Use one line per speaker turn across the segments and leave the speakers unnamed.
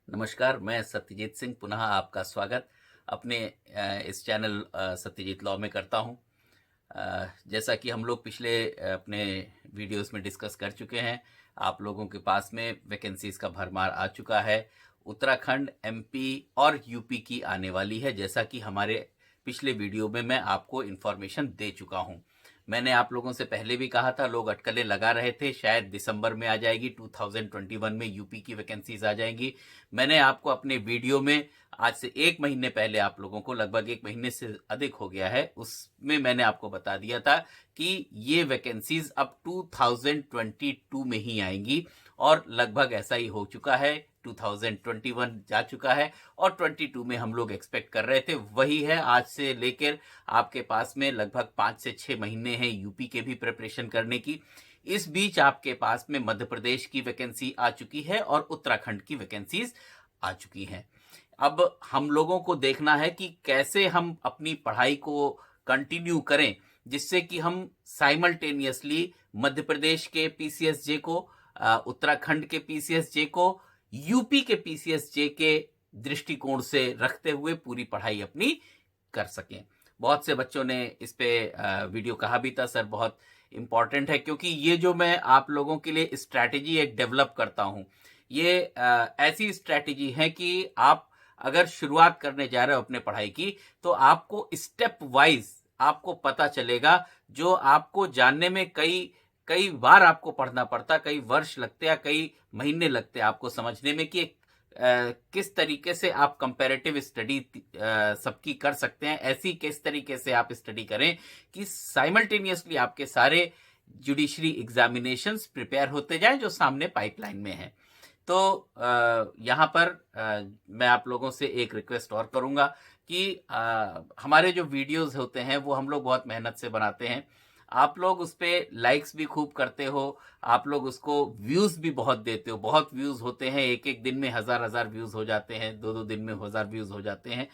नमस्कार, मैं सत्यजीत सिंह पुनः आपका स्वागत अपने इस चैनल सत्यजीत लॉ में करता हूं। जैसा कि हम लोग पिछले अपने वीडियोस में डिस्कस कर चुके हैं, आप लोगों के पास में वैकेंसीज का भरमार आ चुका है। उत्तराखंड, एमपी और यूपी की आने वाली है, जैसा कि हमारे पिछले वीडियो में मैं आपको इन्फॉर्मेशन दे चुका हूं। मैंने आप लोगों से पहले भी कहा था, लोग अटकलें लगा रहे थे शायद दिसंबर में आ जाएगी, 2021 में यूपी की वैकेंसीज आ जाएंगी। मैंने आपको अपने वीडियो में आज से 1 महीने पहले, आप लोगों को लगभग 1 महीने से अधिक हो गया है, उसमें मैंने आपको बता दिया था कि ये वैकेंसीज अब 2022 में ही आएंगी और लगभग ऐसा ही हो चुका है। 2021 जा चुका है और 22 में हम लोग एक्सपेक्ट कर रहे थे, वही है। आज से लेकर आपके पास में लगभग 5 से 6 महीने हैं यूपी के भी प्रिपरेशन करने की। इस बीच आपके पास में मध्य प्रदेश की वैकेंसी आ चुकी है और उत्तराखंड की वैकेंसीज आ चुकी हैं। अब हम लोगों को देखना है कि कैसे हम अपनी पढ़ाई को कंटिन्यू करें, जिससे कि हम साइमल्टेनियसली मध्य प्रदेश के पीसीएसजे को, उत्तराखंड के पीसीएसजे को, यूपी के पीसीएसजे के दृष्टिकोण से रखते हुए पूरी पढ़ाई अपनी कर सकें। बहुत से बच्चों ने इस पे वीडियो कहा भी था, सर बहुत इंपॉर्टेंट है, क्योंकि ये जो मैं आप लोगों के लिए स्ट्रैटेजी एक डेवलप करता हूं, ये ऐसी स्ट्रैटेजी है कि आप अगर शुरुआत करने जा रहे हो अपने पढ़ाई की, तो आपको स्टेप वाइज आपको पता चलेगा। जो आपको जानने में कई कई बार आपको पढ़ना पड़ता, कई वर्ष लगते या कई महीने लगते आपको समझने में कि किस तरीके से आप कंपैरेटिव स्टडी सबकी कर सकते हैं। ऐसी किस तरीके से आप स्टडी करें कि साइमल्टेनियसली आपके सारे जुडिशरी एग्जामिनेशंस प्रिपेयर होते जाएं जो सामने पाइपलाइन में है। तो यहाँ पर मैं आप लोगों से एक रिक्वेस्ट और करूंगा कि हमारे जो वीडियोस होते हैं वो हम लोग बहुत मेहनत से बनाते हैं। आप लोग उस पर लाइक्स भी खूब करते हो, आप लोग उसको व्यूज भी बहुत देते हो। बहुत व्यूज होते हैं, एक एक दिन में हजार हजार व्यूज हो जाते हैं, दो दो दिन में 1000 व्यूज हो जाते हैं।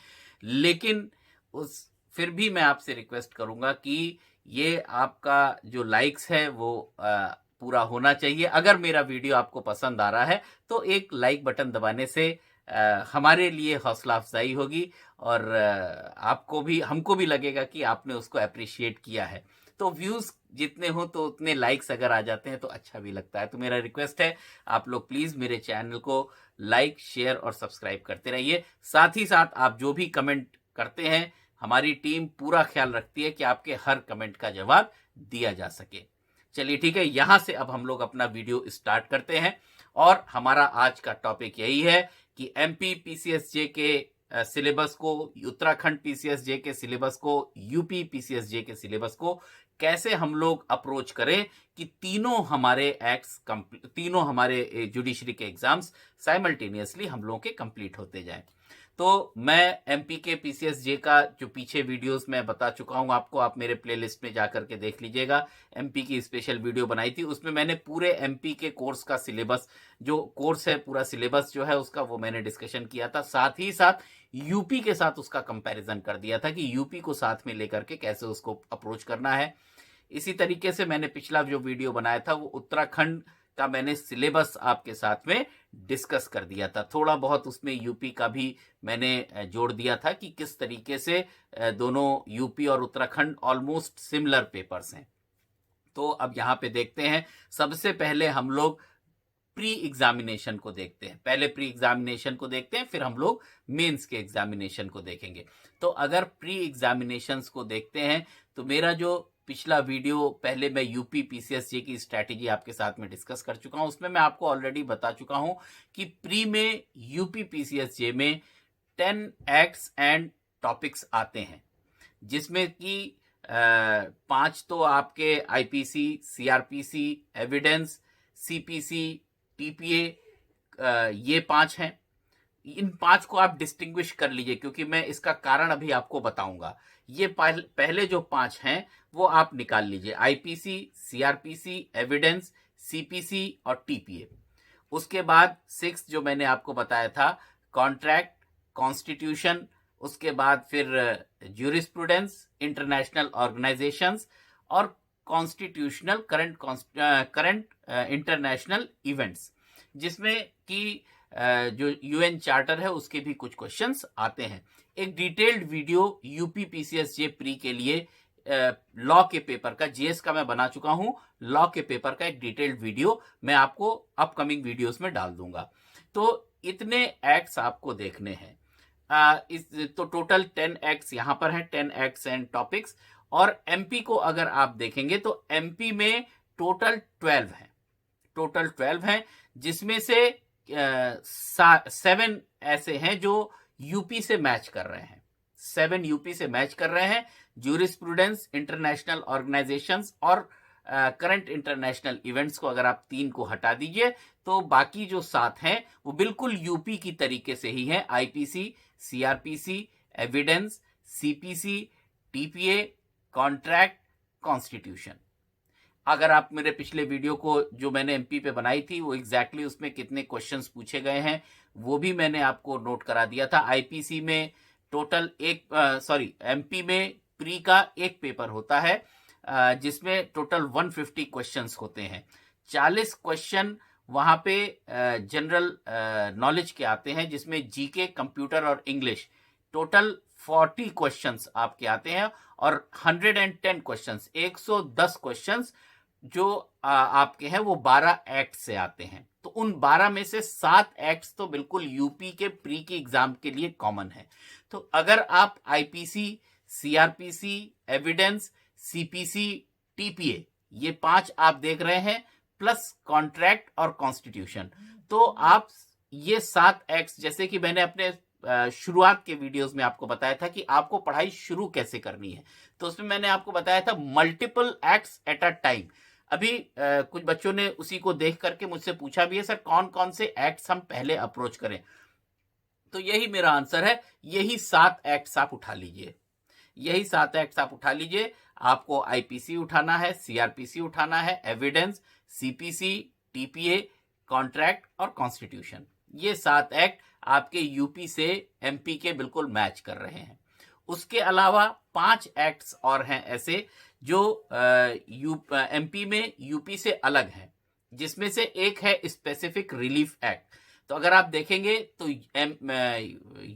लेकिन उस फिर भी मैं आपसे रिक्वेस्ट करूंगा कि ये आपका जो लाइक्स है वो पूरा होना चाहिए। अगर मेरा वीडियो आपको पसंद आ रहा है तो एक लाइक बटन दबाने से हमारे लिए हौसला अफजाई होगी और आपको भी, हमको भी लगेगा कि आपने उसको अप्रिशिएट किया है। तो व्यूज जितने हो तो उतने लाइक्स अगर आ जाते हैं तो अच्छा भी लगता है। तो मेरा रिक्वेस्ट है, आप लोग प्लीज मेरे चैनल को लाइक, शेयर और सब्सक्राइब करते रहिए। साथ ही साथ आप जो भी कमेंट करते हैं, हमारी टीम पूरा ख्याल रखती है कि आपके हर कमेंट का जवाब दिया जा सके। चलिए ठीक है, यहां से अब हम लोग अपना वीडियो स्टार्ट करते हैं और हमारा आज का टॉपिक यही है कि एमपी पीसीएसजे के सिलेबस को, उत्तराखंड पीसीएसजे के सिलेबस को, यूपी पीसीएसजे के सिलेबस को कैसे हम लोग अप्रोच करें कि तीनों हमारे एक्ट्स, तीनों हमारे जुडिशरी के एग्जाम्स साइमल्टेनियसली हम लोगों के कंप्लीट होते जाएं। तो मैं एमपी के पीसीएसजे का जो पीछे वीडियोस मैं बता चुका हूं आपको, आप मेरे प्लेलिस्ट में जाकर के देख लीजिएगा। एमपी की स्पेशल वीडियो बनाई थी, उसमें मैंने पूरे एमपी के कोर्स का सिलेबस, जो कोर्स है पूरा सिलेबस जो है उसका, वो मैंने डिस्कशन किया था। साथ ही साथ यूपी के साथ उसका कंपैरिजन कर दिया था कि यूपी को साथ में लेकर के कैसे उसको अप्रोच करना है। इसी तरीके से मैंने पिछला जो वीडियो बनाया था वो उत्तराखंड का मैंने सिलेबस आपके साथ में डिस्कस कर दिया था। थोड़ा बहुत उसमें यूपी का भी मैंने जोड़ दिया था कि किस तरीके से दोनों यूपी और उत्तराखंड ऑलमोस्ट सिमिलर पेपर्स हैं। तो अब यहाँ पे देखते हैं, सबसे पहले हम लोग प्री एग्जामिनेशन को देखते हैं। पहले प्री एग्जामिनेशन को देखते हैं, फिर हम लोग मेंस के एग्जामिनेशन को देखेंगे। तो अगर प्री एग्जामिनेशंस को देखते हैं तो मेरा जो पिछला वीडियो, पहले मैं यूपी पीसीएसजे की स्ट्रैटेजी आपके साथ में डिस्कस कर चुका हूं, उसमें मैं आपको ऑलरेडी बता चुका हूं कि प्री में यूपी पीसीएसजे में 10 एक्ट्स एंड टॉपिक्स आते हैं, जिसमें कि 5 तो आपके IPC, CrPC, evidence, CPC, TPA, ये 5 हैं। इन 5 को आप डिस्टिंग्विश कर लीजिए, क्योंकि मैं इसका कारण अभी आपको बताऊंगा। ये पहले जो 5 हैं वो आप निकाल लीजिए, आईपीसी, सीआरपीसी, एविडेंस, सीपीसी और टीपीए। उसके बाद 6 जो मैंने आपको बताया था, कॉन्ट्रैक्ट, कॉन्स्टिट्यूशन। उसके बाद फिर ज्यूरिस्प्रूडेंस, इंटरनेशनल ऑर्गेनाइजेशंस और कॉन्स्टिट्यूशनल करंट इंटरनेशनल इवेंट्स, जिसमें कि जो यूएन चार्टर है उसके भी कुछ क्वेश्चंस आते हैं। एक detailed video UP PCSJ pre के लिए लॉ के पेपर का, जीएस का मैं बना चुका हूं, लॉ के पेपर का एक डिटेल्ड वीडियो मैं आपको अपकमिंग वीडियोस में डाल दूंगा। तो इतने एक्ट्स आपको देखने हैं। तो टोटल 10 एक्ट्स यहां पर हैं, 10 एक्ट्स एंड टॉपिक्स। और एमपी को अगर आप देखेंगे तो एमपी में टोटल 12 हैं, टोटल 12 हैं, जिसमें से 7 ऐसे हैं जो यूपी से मैच कर रहे हैं, 7 यूपी से मैच कर रहे हैं। ज्यूरिस्प्रूडेंस, इंटरनेशनल ऑर्गेनाइजेशंस और करंट इंटरनेशनल इवेंट्स को अगर आप 3 को हटा दीजिए तो बाकी जो 7 हैं वो बिल्कुल यूपी की तरीके से ही हैं। IPC, CrPC, evidence, CPC, TPA, contract, constitution. अगर आप मेरे पिछले वीडियो को जो मैंने एमपी पे बनाई थी वो एग्जैक्टली उसमें कितने क्वेश्चंस पूछे गए हैं वो भी मैंने आपको नोट करा दिया था। आईपीसी में टोटल एमपी में प्री का एक पेपर होता है जिसमें टोटल 150 क्वेश्चंस होते हैं। 40 क्वेश्चन वहां पे जनरल नॉलेज के आते हैं, जिसमें जीके, कंप्यूटर और इंग्लिश टोटल 40 क्वेश्चंस आपके आते हैं। और 110 क्वेश्चंस, 110 क्वेश्चंस जो आपके हैं वो 12 एक्ट से आते हैं। तो उन 12 में से 7 एक्ट्स तो बिल्कुल यूपी के प्री के एग्जाम के लिए कॉमन है। तो अगर आप IPC, CrPC, evidence, CPC, TPA ये 5 आप देख रहे हैं, प्लस कॉन्ट्रैक्ट और कॉन्स्टिट्यूशन, तो आप ये 7 एक्ट्स, जैसे कि मैंने अपने शुरुआत के वीडियोस में आपको बताया था कि आपको पढ़ाई शुरू कैसे करनी है, तो उसमें मैंने आपको बताया था multiple acts at a time. अभी कुछ बच्चों ने उसी को देख करके मुझसे पूछा भी है, सर कौन कौन से एक्ट्स हम पहले अप्रोच करें। तो यही मेरा आंसर है, यही 7 एक्ट्स आप उठा लीजिए, यही 7 एक्ट्स आप उठा लीजिए। आपको आईपीसी उठाना है, सीआरपीसी उठाना है, एविडेंस, सीपीसी, टीपीए, कॉन्ट्रैक्ट और कॉन्स्टिट्यूशन। ये 7 एक्ट आपके यूपी से एमपी के बिल्कुल मैच कर रहे हैं। उसके अलावा 5 एक्ट्स और हैं ऐसे जो एमपी में यूपी से अलग हैं, जिसमें से एक है स्पेसिफिक रिलीफ एक्ट। तो अगर आप देखेंगे तो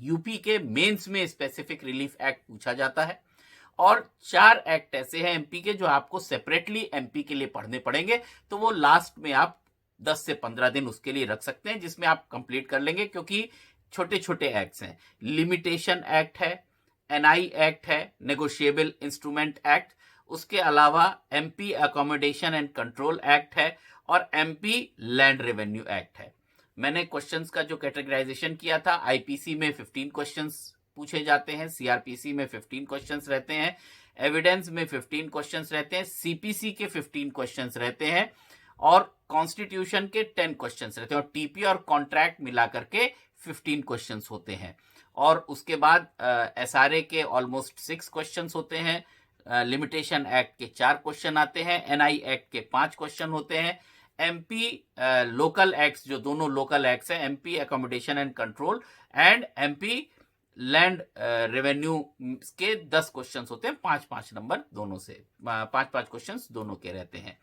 यूपी के मेंस में स्पेसिफिक रिलीफ एक्ट पूछा जाता है। और 4 एक्ट ऐसे हैं एमपी के जो आपको सेपरेटली एमपी के लिए पढ़ने पड़ेंगे, तो वो लास्ट में आप 10 से 15 दिन उसके लिए रख सकते हैं, जिसमें आप कंप्लीट कर लेंगे, क्योंकि छोटे छोटे एक्ट्स हैं। लिमिटेशन एक्ट है, एनआई एक्ट है, नेगोशिएबल इंस्ट्रूमेंट एक्ट, उसके अलावा MP accommodation and control act है, और एमपी लैंड रेवेन्यू एक्ट है। मैंने क्वेश्चंस का जो कैटेगराइजेशन किया था, आईपीसी में 15 क्वेश्चंस पूछे जाते हैं, सीआरपीसी में 15 क्वेश्चंस रहते हैं, एविडेंस में 15 क्वेश्चंस रहते हैं, सीपीसी के 15 क्वेश्चंस रहते हैं, और कॉन्स्टिट्यूशन के 10 क्वेश्चंस रहते हैं, और टीपी और कॉन्ट्रैक्ट मिला करके 15 क्वेश्चंस होते हैं। और उसके बाद एसआरए के ऑलमोस्ट 6 क्वेश्चंस होते हैं, लिमिटेशन एक्ट के 4 क्वेश्चन आते हैं, एनआई एक्ट के 5 क्वेश्चन होते हैं, एमपी लोकल एक्ट्स, जो दोनों लोकल एक्ट्स हैं, MP accommodation and control and MP land revenue के 10 क्वेश्चंस होते हैं, 5-5 नंबर दोनों से, 5-5 क्वेश्चंस दोनों के रहते हैं।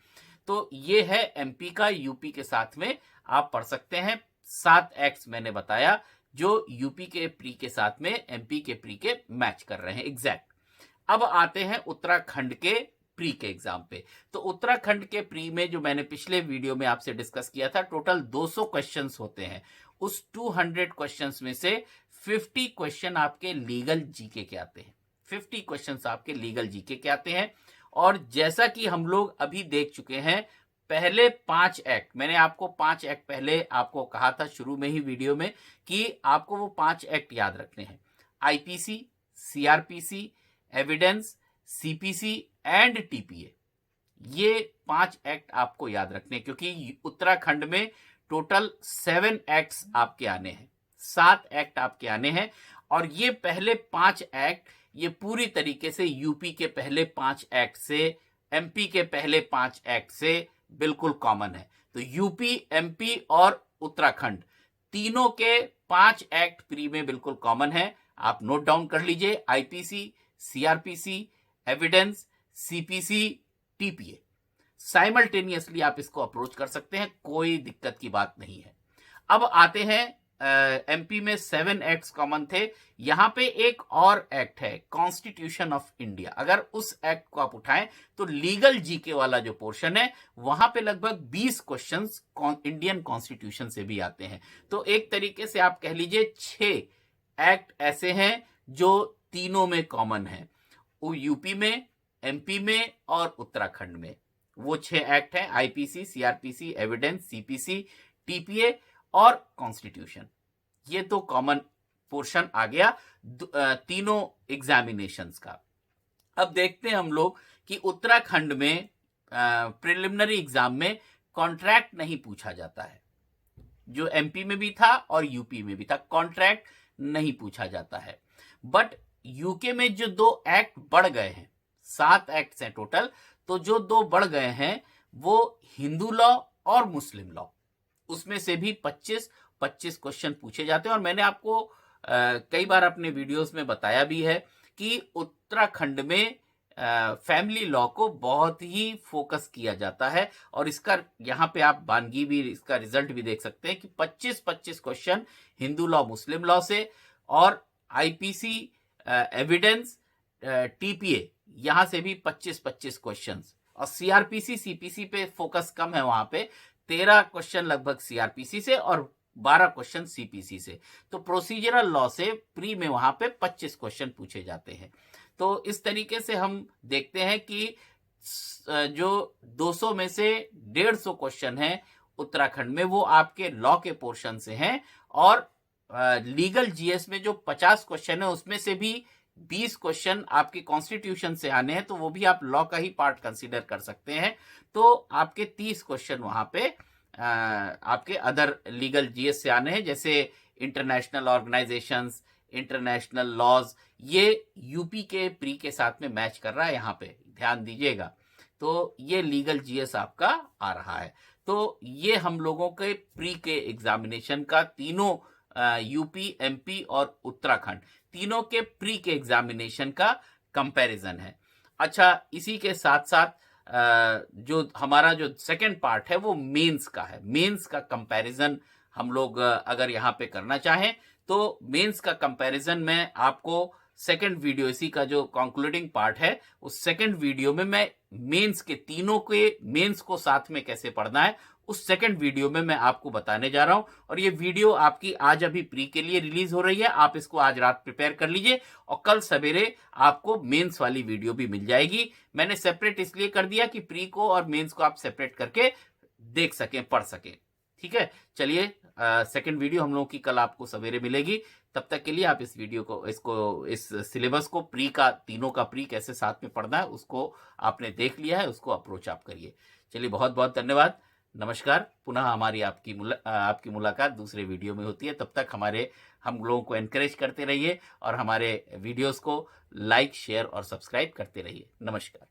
तो ये है एमपी का यूपी के साथ में आप पढ़ सकते हैं। 7 एक्ट्स मैंने बताया जो यूपी के प्री के साथ में एमपी के प्री के मैच कर रहे हैं एग्जैक्ट। अब आते हैं उत्तराखंड के प्री के एग्जाम पे। तो उत्तराखंड के प्री में जो मैंने पिछले वीडियो में आपसे डिस्कस किया था, टोटल 200 क्वेश्चंस होते हैं। उस 200 क्वेश्चंस में से 50 क्वेश्चन आपके लीगल जीके के आते हैं, 50 क्वेश्चंस आपके लीगल जीके के आते हैं। और जैसा कि हम लोग अभी देख चुके हैं, पहले 5 एक्ट, मैंने आपको 5 एक्ट पहले आपको कहा था शुरू में ही वीडियो में कि आपको वो 5 एक्ट याद रखने हैं, IPC, CrPC, evidence, CPC and TPA. ये 5 एक्ट आपको याद रखने, क्योंकि उत्तराखंड में टोटल 7 एक्ट्स आपके आने हैं, 7 एक्ट आपके आने हैं। और ये पहले 5 एक्ट ये पूरी तरीके से यूपी के पहले 5 एक्ट से, एमपी के पहले 5 एक्ट से बिल्कुल कॉमन है। तो यूपी, एमपी और उत्तराखंड तीनों के 5 एक्ट प्री में बिल्कुल कॉमन है। आप नोट डाउन कर लीजिए, IPC, CrPC, evidence, CPC, TPA. Simultaneously आप इसको अप्रोच कर सकते हैं, कोई दिक्कत की बात नहीं है। अब आते हैं एमपी में 7 एक्ट्स कॉमन थे, यहां पे एक और एक्ट है कॉन्स्टिट्यूशन ऑफ इंडिया। अगर उस एक्ट को आप उठाएं तो लीगल जीके वाला जो पोर्शन है वहां पे लगभग 20 क्वेश्चंस इंडियन कॉन्स्टिट्यूशन से भी आते हैं। तो एक तरीके से आप कह लीजिए 6 एक्ट ऐसे हैं जो तीनों में कॉमन है, वो यूपी में, एमपी में और उत्तराखंड में। वो 6 एक्ट हैं, IPC, CrPC, evidence, CPC, TPA और कॉन्स्टिट्यूशन। ये तो कॉमन पोर्शन आ गया तीनों एग्जामिनेशंस का। अब देखते हैं हम लोग कि उत्तराखंड में प्रिलिमिनरी एग्जाम में कॉन्ट्रैक्ट नहीं पूछा जाता है, जो एमपी में भी था और यूपी में भी था, कॉन्ट्रैक्ट नहीं पूछा जाता है। बट यूके में जो 2 एक्ट बढ़ गए हैं, 7 एक्ट्स हैं टोटल, तो जो 2 बढ़ गए हैं वो हिंदू लॉ और मुस्लिम लॉ, उसमें से भी 25 क्वेश्चन पूछे जाते हैं। और मैंने आपको कई बार अपने वीडियोस में बताया भी है कि उत्तराखंड में फैमिली लॉ को बहुत ही फोकस किया जाता है, और इसका यहाँ पे आप बानगी भी, इसका रिजल्ट भी देख सकते हैं कि 25 क्वेश्चन हिंदू लॉ मुस्लिम लॉ से, और आईपीसी, एविडेंस, टीपीए यहां से भी 25 क्वेश्चंस, और सीआरपीसी सीपीसी पे फोकस कम है, वहां पे 13 क्वेश्चन लगभग सीआरपीसी से और 12 क्वेश्चन सीपीसी से। तो प्रोसीजरल लॉ से प्री में वहां पे 25 क्वेश्चन पूछे जाते हैं। तो इस तरीके से हम देखते हैं कि जो 200 में से 150 क्वेश्चन है उत्तराखंड में वो आपके लॉ के पोर्शन से हैं, और लीगल जीएस में जो 50 क्वेश्चन है उसमें से भी 20 क्वेश्चन आपके कॉन्स्टिट्यूशन से आने हैं, तो वो भी आप लॉ का ही पार्ट कंसीडर कर सकते हैं। तो आपके 30 क्वेश्चन वहां पे आपके अदर लीगल जीएस से आने हैं, जैसे इंटरनेशनल ऑर्गेनाइजेशंस, इंटरनेशनल लॉज। ये यूपी के प्री के साथ में मैच कर रहा है, यहाँ पे ध्यान दीजिएगा। तो ये लीगल जीएस आपका आ रहा है। तो ये हम लोगों के प्री के एग्जामिनेशन का तीनों यूपी, एमपी और उत्तराखंड तीनों के प्री के एग्जामिनेशन का कंपैरिजन है। अच्छा, इसी के साथ साथ जो हमारा जो सेकंड पार्ट है वो मेंस का है। मेंस का कंपैरिजन हम लोग अगर यहाँ पे करना चाहें तो मेंस का कंपैरिजन मैं आपको सेकंड वीडियो, इसी का जो कंक्लूडिंग पार्ट है, उस सेकंड वीडियो में मैं मेंस के तीनों के मेंस को साथ में कैसे पढ़ना है उस सेकंड वीडियो में मैं आपको बताने जा रहा हूं। और ये वीडियो आपकी आज अभी प्री के लिए रिलीज हो रही है, आप इसको आज रात प्रिपेयर कर लीजिए और कल सवेरे आपको मेंस वाली वीडियो भी मिल जाएगी। मैंने सेपरेट इसलिए कर दिया कि प्री को और मेंस को आप सेपरेट करके देख सकें, पढ़ सकें। ठीक है, चलिए सेकंड वीडियो हम लोगों की कल आपको सवेरे मिलेगी। तब तक के लिए आप इस वीडियो को, इस सिलेबस को, प्री का, तीनों का प्री कैसे साथ में पढ़ना है उसको आपने देख लिया है, उसको अप्रोच आप करिए। चलिए, बहुत बहुत धन्यवाद, नमस्कार। पुनः हमारी आपकी मुलाकात दूसरे वीडियो में होती है। तब तक हम लोगों को एनकरेज करते रहिए और हमारे वीडियोस को लाइक, शेयर और सब्सक्राइब करते रहिए। नमस्कार।